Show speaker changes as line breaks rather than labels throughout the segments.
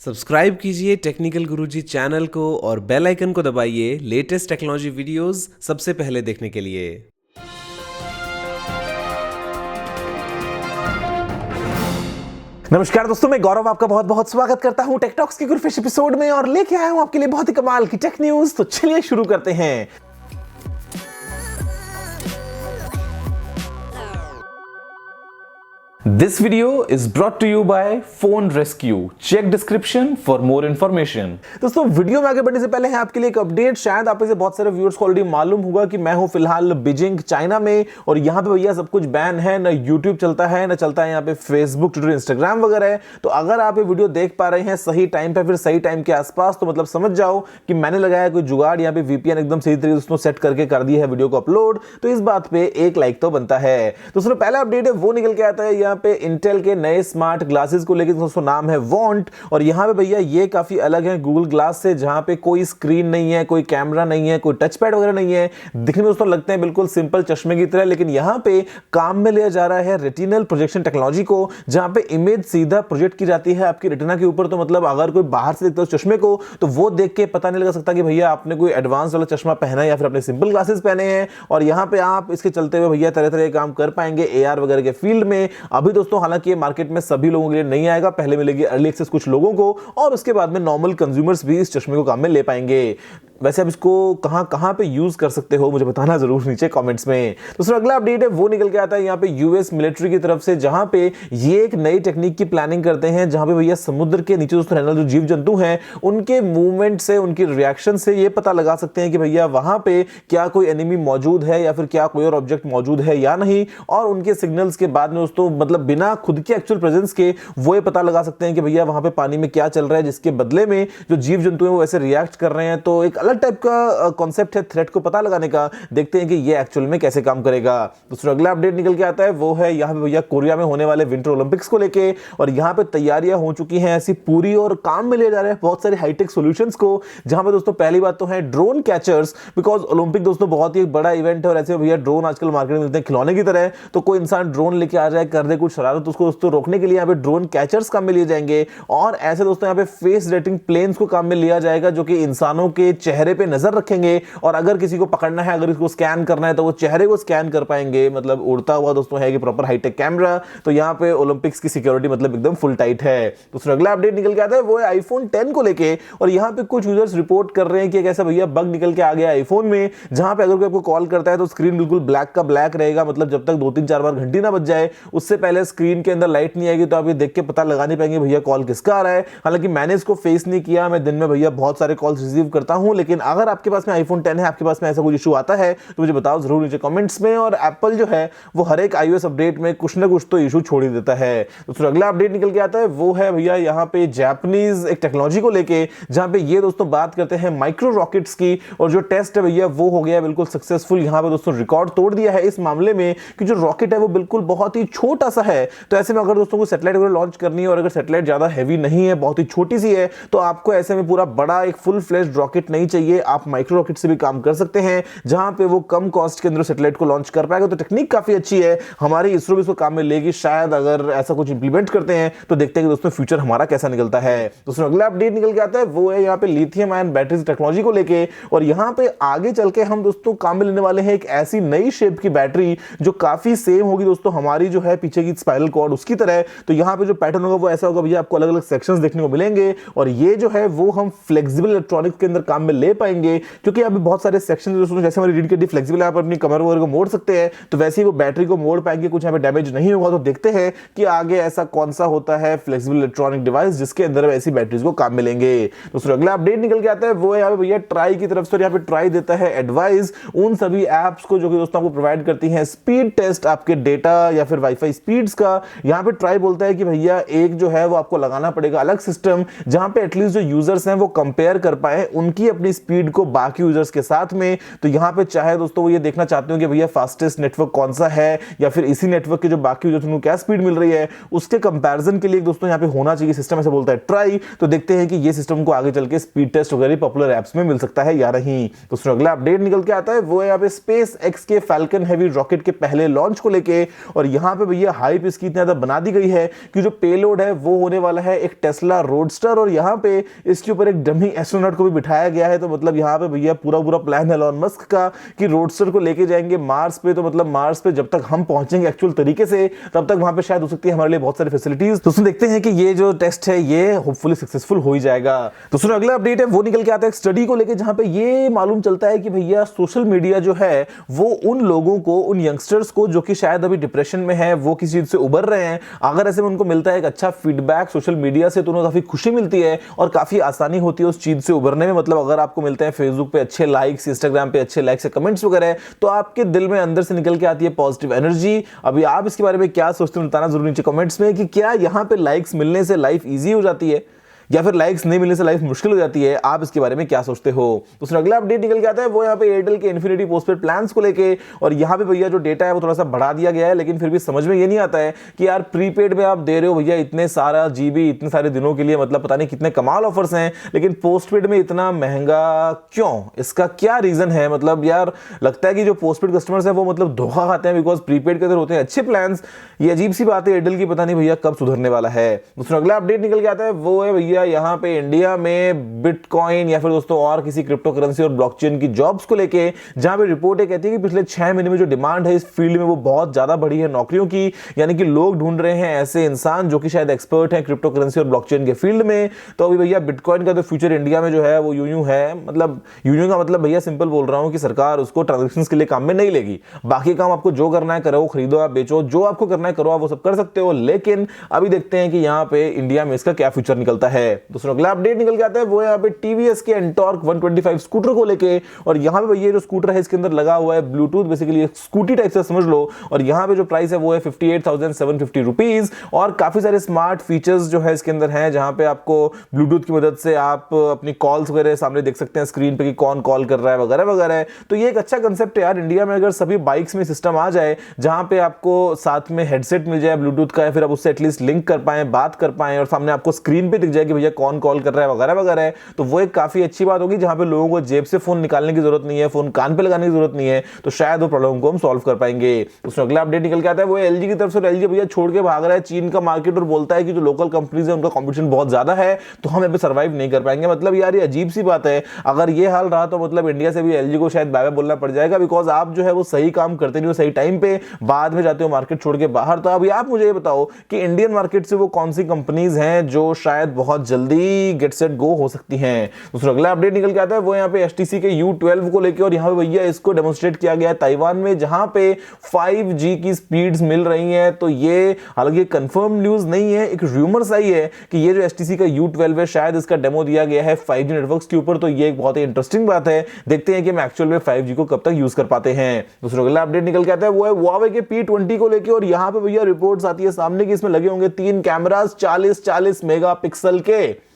Subscribe कीजिए technical गुरुजी channel को और बेल आइकन को दबाइए लेटेस्ट टेक्नोलॉजी वीडियोस सबसे पहले देखने के लिए।
नमस्कार दोस्तों, मैं गौरव आपका बहुत बहुत स्वागत करता हूं टेकटॉक्स के गुरफिश एपिसोड में और लेके आया हूं आपके लिए बहुत ही कमाल की टेक न्यूज। तो चलिए शुरू करते हैं। This video is brought to you by Phone Rescue. Check description for more information. दोस्तों, वीडियो में आगे बढ़ने से पहले है आपके लिए एक अपडेट। शायद आप इसे बहुत सारे व्यूअर्स को ऑलरेडी मालूम होगा कि मैं हूं फिलहाल बीजिंग चाइना में और यहाँ पे भैया सब कुछ बैन है, ना यूट्यूब चलता है ना चलता है यहाँ पे फेसबुक, ट्विटर, इंस्टाग्राम वगैरह। तो अगर आप ये वीडियो देख पा रहे हैं सही टाइम पे, फिर सही टाइम के आसपास, तो मतलब समझ जाओ कि मैंने लगाया कोई जुगाड़, यहाँ पे वीपीएन एकदम सही तरीके से सेट करके कर दिया है वीडियो को अपलोड। तो इस बात पे एक लाइक तो बनता है। दोस्तों, पहला अपडेट है वो निकल के आता है यहाँ पे इंटेल के नए स्मार्ट ग्लासेस को लेकर। दोस्तों, नाम है वॉन्ट और यहां पे भैया ये काफी अलग है गूगल ग्लास से, जहां पे कोई स्क्रीन नहीं है, कोई कैमरा नहीं है, कोई टच पैड वगैरह नहीं है। दिखने में दोस्तों लगते हैं बिल्कुल सिंपल चश्मे की तरह, लेकिन यहां पे काम में लिया जा रहा है रेटिनल प्रोजेक्शन टेक्नोलॉजी को, जहां पे इमेज सीधा प्रोजेक्ट की जाती है आपकी रेटिना के ऊपर। तो मतलब अगर कोई बाहर से देखता है उस चश्मे को तो वो देख के पता नहीं लगा सकता कि भैया आपने कोई एडवांस वाला चश्मा पहना है या फिर अपने सिंपल ग्लासेस पहने हैं। और यहां पे आप इसके चलते हुए भैया तरह तरह के काम कर पाएंगे एआर वगैरह के फील्ड में। अभी दोस्तों हालांकि मार्केट में सभी लोगों के लिए नहीं आएगा, पहले मिलेगी अर्ली एक्सेस कुछ लोगों को और उसके बाद में नॉर्मल कंज्यूमर्स भी इस चश्मे को काम में ले पाएंगे। वैसे आप इसको कहां पे यूज कर सकते हो मुझे बताना जरूर नीचे कमेंट्स में। दूसरा अगला अपडेट है वो निकल के आता है यहाँ पे यूएस मिलिट्री की तरफ से, जहां पे ये एक नई टेक्निक की प्लानिंग करते हैं, जहां पे भैया समुद्र के नीचे दोस्तों रहने वाले जो जीव जंतु हैं उनके मूवमेंट से, उनकी रिएक्शन से ये पता लगा सकते हैं कि भैया वहां पे क्या कोई एनिमी मौजूद है या फिर क्या कोई और ऑब्जेक्ट मौजूद है या नहीं। और उनके सिग्नल्स के बाद में दोस्तों मतलब बिना खुद के एक्चुअल प्रेजेंस के वो ये पता लगा सकते हैं कि भैया वहां पे पानी में क्या चल रहा है, जिसके बदले में जो जीव जंतु हैं वो ऐसे रिएक्ट कर रहे हैं। तो एक अलग टाइप का कॉन्सेप्ट है थ्रेट को पता लगाने का। देखते हैं कि ये एक्चुअल में कैसे काम करेगा। दूसरा अगला अपडेट निकल के आता है वो है यहाँ पे भैया कोरिया में होने वाले विंटर ओलंपिक्स को लेके, और यहाँ पे तैयारियां हो चुकी हैं ऐसी पूरी और काम में ले जा रहे हैं बहुत सारे हाईटेक सॉल्यूशंस को। जहां पे दोस्तों पहली बात तो है ड्रोन कैचर्स, बिकॉज ओलंपिक दोस्तों बहुत ही बड़ा इवेंट है और ऐसे भैया ड्रोन आजकल मार्केट में मिलते हैं खिलौने की तरह। तो कोई इंसान ड्रोन लेके आ जाए, कर दे कुछ शरारत, उसको दोस्तों रोकने के लिए यहाँ पे ड्रोन कैचर्स काम में लिए जाएंगे। और ऐसे दोस्तों यहाँ पे फेस रेटिंग प्लेन्स को काम में लिया जाएगा, जो कि इंसानों के चेहरे पे नजर रखेंगे और अगर किसी को पकड़ना है, अगर इसको स्कैन करना है तो वो चेहरे को स्कैन कर पाएंगे। मतलब उड़ता हुआ दोस्तों है कि प्रॉपर हाईटेक कैमरा। तो यहाँ पे ओलंपिक्स की सिक्योरिटी मतलब एकदम फुल टाइट है। दूसरा अगला अपडेट निकल के आता है वो है आईफोन 10 को लेके, और यहाँ पे कुछ यूजर्स रिपोर्ट कर रहे हैं कि एक ऐसा भैया बग निकल के आ गया आईफोन में, जहां पे अगर कोई आपको कॉल करता है तो स्क्रीन बिल्कुल ब्लैक का ब्लैक रहेगा। मतलब जब तक 2-3-4 बार घंटी ना बज जाए उससे पहले स्क्रीन के अंदर लाइट नहीं आएगी, तो आप ये देख के पता लगा नहीं पाएंगे भैया कॉल किसका आ रहा है। हालांकि मैंने इसको फेस नहीं किया, मैं दिन में भैया बहुत सारे कॉल्स रिसीव करता हूं, लेकिन अगर आपके पास में आईफोन 10 है, आपके पास में ऐसा कोई इशू आता है तो मुझे बताओ जरूर नीचे कमेंट्स में। और एप्पल जो है वो हर एक iOS अपडेट में कुछ ना कुछ तो इशू छोड़ ही देता है। तो अगला अपडेट निकल के आता है वो है भैया यहाँ पे जापानीज एक टेक्नोलॉजी को लेके, जहां पे ये दोस्तों बात करते हैं माइक्रो रॉकेट्स की, और जो टेस्ट है भैया वो हो गया बिल्कुल सक्सेसफुल। यहाँ पे दोस्तों रिकॉर्ड तोड़ दिया है इस मामले में कि जो रॉकेट है वो बिल्कुल बहुत ही छोटा सा है। तो ऐसे में अगर दोस्तों को सैटेलाइट वगैरह लॉन्च करनी है और अगर सैटेलाइट ज्यादा हैवी नहीं है, बहुत ही छोटी सी है, तो आपको ऐसे में पूरा बड़ा एक फुल फ्लेश्ड रॉकेट नहीं चाहिए, आप माइक्रो रॉकेट से भी काम कर सकते हैं, जहां पे वो कम कॉस्ट के अंदर सैटेलाइट को लॉन्च कर पाएगा। तो टेक्निक काफी अच्छी है, हमारी इसरो भी इसको काम में लेगी शायद, अगर ऐसा कुछ इंप्लीमेंट करते हैं तो देखते हैं कि दोस्तों फ्यूचर हमारा कैसा निकलता है। दोस्तों अगला अपडेट निकल के आता है वो है यहाँ पे लिथियम आयन बैटरीज टेक्नोलॉजी को लेके, और यहाँ पे आगे चल के हम दोस्तों काम में लेने वाले हैं एक ऐसी नई शेप की बैटरी जो काफी सेम होगी दोस्तों हमारी जो है पीछे की स्पाइरल कॉर्ड उसकी तरह। तो यहाँ पे जो पैटर्न होगा वो ऐसा होगा भैया, आपको अलग अलग सेक्शंस देखने को मिलेंगे, और ये जो है वो हम फ्लेक्सिबल इलेक्ट्रॉनिक्स के अंदर काम में ले पाएंगे, क्योंकि अभी बहुत सारे सेक्शन दोस्तों जैसे हमारी रीड के फ्लेक्सिबल आप अपनी कमर वगैरह को मोड़ सकते हैं, तो वैसे ही वो बैटरी को मोड़ पाएंगे, कुछ यहाँ पे डैमेज नहीं होगा। तो देखते हैं कि आगे ऐसा कौन सा होता है फ्लेक्सिबल इलेक्ट्रॉनिक डिवाइस जिसके अंदर ऐसी बैटरीज को काम मिलेंगे। दोस्तों अगला अपडेट निकल के आता है वो है यहाँ पे भैया ट्राई की तरफ से, यहाँ पे ट्राई देता है एडवाइस उन सभी एप्स को जो कि दोस्तों आपको प्रोवाइड करती हैं स्पीड टेस्ट आपके डेटा या फिर वाईफाई स्पीड्स का। यहाँ पे ट्राई बोलता है कि भैया एक जो है वो आपको लगाना पड़ेगा अलग सिस्टम, जहां पे एटलीस्ट जो यूजर्स हैं वो कंपेयर कर पाए उनकी अपनी अपनी स्पीड को बाकी यूजर्स के साथ में। तो यहां पे चाहे दोस्तों वो ये देखना चाहते हो कि भैया फास्टेस्ट नेटवर्क कौन सा है, या फिर इसी नेटवर्क के जो बाकी यूजर्स उनको क्या स्पीड मिल रही है, उसके कंपैरिजन के लिए दोस्तों यहां पे होना चाहिए सिस्टम, ऐसा बोलता है ट्राई। तो देखते हैं कि ये सिस्टम को आगे चल के स्पीड टेस्ट वगैरह पॉपुलर एप्स में मिल सकता है या नहीं। दोस्तों अगला अपडेट निकल के आता है वो है यहाँ पे स्पेस एक्स के फैल्कन हैवी रॉकेट के पहले लॉन्च को लेके। और यहां पे भैया हाइप इसकी इतनी ज्यादा बना दी गई है कि जो पेलोड है वो होने वाला है एक टेस्ला रोडस्टर, और यहां पे इसके ऊपर एक डमी एस्ट्रोनॉट को भी बिठाया गया है। तो मतलब यहां पे भैया पूरा पूरा प्लान है एलोन मस्क का कि रोडस्टर को लेके जाएंगे मार्स पे। तो मतलब मार्स पे जब तक हम पहुंचेंगे एक्चुअल तरीके से, तब तक वहां पे शायद हो सकती है हमारे लिए बहुत सारी फैसिलिटीज। दोस्तों देखते हैं कि ये जो टेस्ट है ये होपफुली सक्सेसफुल हो ही जाएगा। दोस्तों अगला अपडेट है वो निकल के आता है एक स्टडी को लेके, जहां पे ये मालूम चलता है कि भैया सोशल मीडिया जो है वो उन लोगों को, उन यंगस्टर्स को जो कि शायद अभी डिप्रेशन में है, वो किसी चीज से उबर रहे हैं, अगर ऐसे में उनको मिलता है एक अच्छा फीडबैक सोशल मीडिया से तो उन्हें काफी खुशी मिलती है और काफी आसानी होती है उस चीज से उबरने में। मतलब अगर आपको मिलते हैं फेसबुक पे अच्छे लाइक्स, इंस्टाग्राम पे अच्छे लाइक्स या कमेंट्स वगैरह, तो आपके दिल में अंदर से निकल के आती है पॉजिटिव एनर्जी। अभी आप इसके बारे में क्या सोचते हैं बताना जरूर नीचे कमेंट्स में, कि क्या यहां पे लाइक्स मिलने से लाइफ इजी हो जाती है या फिर लाइक्स नहीं मिलने से लाइफ मुश्किल हो जाती है। आप इसके बारे में क्या सोचते हो। तो अगला अपडेट निकल के आता है वो यहाँ पे एयरटेल के इन्फिनिटी पोस्टपेड प्लान्स को लेके। और यहाँ पे भैया जो डेटा है वो थोड़ा सा बढ़ा दिया गया है, लेकिन फिर भी समझ में ये नहीं आता है कि यार प्रीपेड में आप दे रहे हो भैया इतने सारा जीबी इतने सारे दिनों के लिए, मतलब पता नहीं कितने कमाल ऑफर्स हैं, लेकिन पोस्टपेड में इतना महंगा क्यों, इसका क्या रीजन है। मतलब यार लगता है कि जो पोस्टपेड कस्टमर्स हैं वो मतलब धोखा खाते हैं, बिकॉज प्रीपेड के अंदर होते हैं अच्छे प्लान्स। ये अजीब सी बात है एयरटेल की, पता नहीं भैया कब सुधरने वाला है। दोस्तों अगला अपडेट निकल के आता है वो है भैया यहाँ पे इंडिया में बिटकॉइन या फिर दोस्तों और किसी क्रिप्टो करेंसी और ब्लॉकचेन की जॉब्स को लेके, जहां पे रिपोर्ट कहती है कि पिछले 6 महीने में जो डिमांड है इस फील्ड में वो बहुत ज्यादा बढ़ी है नौकरियों की। यानी कि लोग ढूंढ रहे हैं ऐसे इंसान जो कि शायद एक्सपर्ट हैं क्रिप्टो करेंसी और ब्लॉकचेन के फील्ड में। तो अभी भैया बिटकॉइन का तो फ्यूचर इंडिया में जो है वो यूं है, मतलब यूं का मतलब भैया सिंपल बोल रहा हूं कि सरकार उसको ट्रांजेक्शंस के लिए काम में नहीं लेगी। बाकी काम आपको जो करना है करो, खरीदो आप बेचो, जो आपको करना है करो, आप वो सब कर सकते हो। लेकिन अभी देखते हैं कि यहाँ पे इंडिया में इसका क्या फ्यूचर निकलता है। दूसरा अगला अपडेट निकल के आता है वो यहाँ पे टीवीएस के एंटॉर्क 125 स्कूटर को लेके। और यहाँ पे भैया जो स्कूटर है इसके अंदर लगा हुआ है ब्लूटूथ, बेसिकली स्कूटी टाइप से समझ लो। और यहाँ पे जो प्राइस है वो है 58,750 रुपीज। और काफी सारे स्मार्ट फीचर्स जो है इसके अंदर हैं, जहां पे आपको ब्लूटूथ की मदद से आप अपनी कॉल्स वगैरह सामने देख सकते हैं स्क्रीन पे कि कौन कॉल कर रहा है वगैरह वगैरह। तो ये एक अच्छा कंसेप्ट है यार। इंडिया में अगर सभी बाइक्स में सिस्टम आ जाए जहां पे आपको साथ में हेडसेट मिल जाए ब्लूटूथ का, या फिर आप उससे एटलीस्ट लिंक कर पाए, बात कर पाए, और सामने आपको स्क्रीन पे दिख जाए कि भैया कौन कॉल कर रहा है वगैरह वगैरह, तो वो एक काफी अच्छी बात होगी, जहां पे लोगों को जेब से फोन निकालने की जरूरत नहीं है, फोन कान पे लगाने की जरूरत नहीं है। तो शायद वो प्रॉब्लम को हम सॉल्व कर पाएंगे। उसमें अगला अपडेट निकल के आता है वो एलजी की तरफ से। एलजी भैया छोड़ के भाग रहा है चीन का मार्केट और बोलता है कि जो लोकल कंपनीज है उनका कंपटीशन बहुत ज्यादा है, तो हम यहाँ पे सर्वाइव नहीं कर पाएंगे। मतलब यार ये अजीब सी बात है। अगर ये हाल रहा तो मतलब इंडिया से भी एलजी को शायद बाय बाय बोलना पड़ जाएगा, बिकॉज आप जो है वो सही काम करते नहीं हो सही टाइम पे, बाद में जाते हो मार्केट छोड़ के बाहर। तो अभी आप मुझे ये बताओ कि इंडियन मार्केट से वो कौन सी कंपनीज हैं जो शायद बहुत जल्दी गेट सेट गो हो सकती हैं। दूसरा अगला अपडेट निकल के आता है वो यहाँ पे HTC के U12 को लेके। और यहाँ पे भैया इसको डेमोन्स्ट्रेट किया गया है ताइवान में, जहां पे 5G की स्पीड्स मिल रही हैं। तो ये हालांकि कंफर्म न्यूज नहीं है, एक रूमर्स आई है कि ये जो HTC का U12 है शायद इसका डेमो दिया गया है 5G नेटवर्क्स के ऊपर। तो ये एक बहुत ही इंटरेस्टिंग बात है। देखते हैं कि हम एक्चुअल में 5G को कब तक यूज कर पाते हैं। दूसरा अगला अपडेट निकल के आता है वो है Huawei के P20 को लेके। और यहाँ पे भैया रिपोर्ट्स आती है सामने कि इसमें लगे होंगे 3 कैमरास 40 मेगापिक्सल के।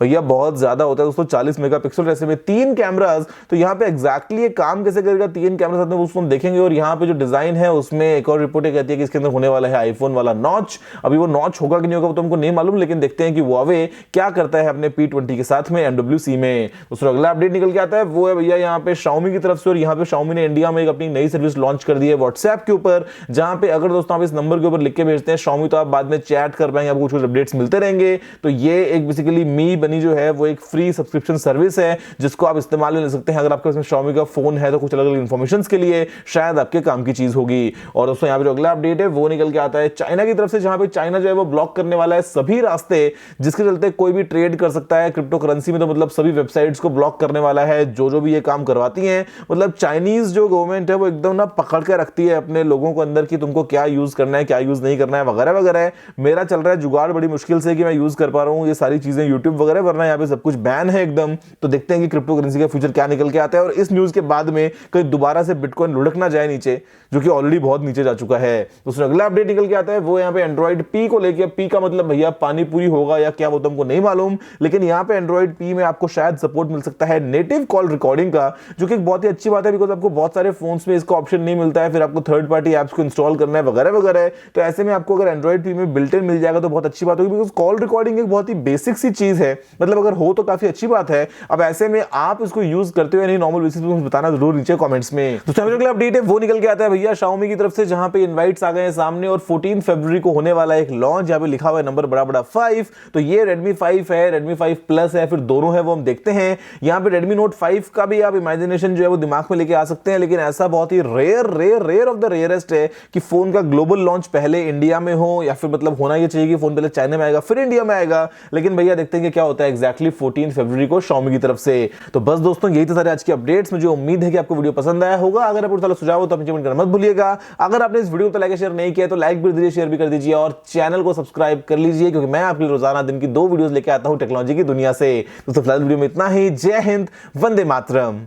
भैया बहुत ज्यादा होता है दोस्तों 40 मेगापिक्सल, ऐसे में 3 कैमरास। तो यहाँ पे एग्जैक्टली ये काम कैसे करेगा 3 कैमरा साथ में उसको हम देखेंगे। और यहाँ पे जो डिजाइन है उसमें एक और रिपोर्ट कहती है कि इसके अंदर होने वाला है आईफोन वाला नॉच। अभी वो नॉच होगा कि नहीं होगा तो हमको नहीं मालूम, लेकिन देखते हैं कि Huawei क्या करता है अपने P20 के साथ में MWC में। दूसरा अगला अपडेट निकल के आता है वो है भैया यहाँ पे Xiaomi की तरफ से। और यहाँ पे Xiaomi ने इंडिया में एक अपनी नई सर्विस लॉन्च कर दी है व्हाट्सएप के ऊपर, जहां पे अगर दोस्तों आप इस नंबर के ऊपर लिख के भेजते हैं Xiaomi, तो आप बाद में चैट कर पाएंगे, आपको कुछ अपडेट्स मिलते रहेंगे। तो ये एक बेसिकली मी बनी जो है वो एक फ्री सब्सक्रिप्शन सर्विस है जिसको आप इस्तेमाल में ले सकते हैं। अगर आपके पास Xiaomi का फोन है तो कुछ अलग अलग इन्फॉर्मेशन के लिए शायद आपके काम की चीज होगी। और दोस्तों यहाँ पे जो अगला अपडेट है वो निकल के आता है चाइना की तरफ से, जहां पे चाइना जो है वो ब्लॉक करने वाला है सभी रास्ते जिसके चलते कोई भी ट्रेड कर सकता है क्रिप्टो करेंसी में। तो मतलब सभी वेबसाइट्स को ब्लॉक करने वाला है जो भी ये काम करवाती हैं। मतलब चाइनीज जो गवर्नमेंट है वो एकदम ना पकड़ के रखती है अपने लोगों को अंदर कि तुमको क्या यूज करना है क्या यूज नहीं करना है वगैरह वगैरह। मेरा चल रहा है जुगाड़ बड़ी मुश्किल से कि मैं यूज कर पा रहा हूँ ये सारी चीजें यूट्यूब वगैरह करें, वरना यहाँ पे सब कुछ बैन है एकदम। तो देखते हैं कि क्रिप्टो करेंसी का फ्यूचर क्या निकल के आता है, और इस न्यूज के बाद में कहीं दोबारा से बिटकॉइन लुढ़क ना जाए नीचे, जो कि ऑलरेडी बहुत नीचे जा चुका है। तो उसमें अगला अपडेट निकल के आता है वो यहाँ पे एंड्रॉइड पी को लेके। पी का मतलब भैया पानी पूरी होगा या क्या, वो तो हमको नहीं मालूम, लेकिन यहाँ पे एंड्रॉइड पी में आपको शायद सपोर्ट मिल सकता है नेटिव कॉल रिकॉर्डिंग का, जो कि एक बहुत ही अच्छी बात है, बिकॉज आपको बहुत सारे फोन्स में इसका ऑप्शन नहीं मिलता है, फिर आपको थर्ड पार्टी एप्स को इंस्टॉल करना है वगैरह वगैरह। तो ऐसे में आपको अगर एंड्रॉइड पी में बिल्ट इन मिल जाएगा तो बहुत अच्छी बात होगी, बिकॉज कॉल रिकॉर्डिंग एक बहुत ही बेसिक सी चीज है, मतलब अगर हो तो काफी अच्छी बात है। अब ऐसे में आप इसको यूज करते हो या नहीं नॉर्मल बेसिस पे बताना जरूर नीचे कमेंट्स में। तो अगला अपडेट है वो निकल के आता है भैया Xiaomi की तरफ से, जहां पे इनवाइट्स आ गए हैं सामने, और 14 फरवरी को होने वाला एक लॉन्च। यहाँ पे लिखा हुआ है नंबर बड़ा बड़ा 5। तो ये Redmi 5 है, Redmi 5 Plus है, फिर दोनों है वो हम देखते हैं। यहाँ पे Redmi Note 5 का भी आप इमेजिनेशन जो है वो दिमाग में लेके आ सकते हैं, लेकिन ऐसा बहुत ही रेयर ऑफ द रेयरेस्ट है कि फोन का ग्लोबल लॉन्च पहले इंडिया में हो, या फिर मतलब होना ये चाहिए कि फोन पहले चाइना में आएगा फिर इंडिया में आएगा। लेकिन भैया देखते हैं कि क्या होता है एग्जैक्टली 14 फरवरी को Xiaomi की तरफ से। तो बस दोस्तों यही तो सारे आज की अपडेट्स। मुझे उम्मीद है कि आपको वीडियो पसंद आया होगा। अगर आपको सारा सुझाव हो तो कमेंट करना मत भूलिएगा। अगर आपने इस वीडियो को लाइक शेयर नहीं किया तो लाइक भी दीजिए, शेयर भी कर दीजिए, और चैनल को सब्सक्राइब कर लीजिए, क्योंकि मैं आपके लिए रोजाना दिन की 2 वीडियोस लेके आता हूं टेक्नोलॉजी की दुनिया से। तो फिलहाल वीडियो में इतना ही। जय हिंद, वंदे मातरम।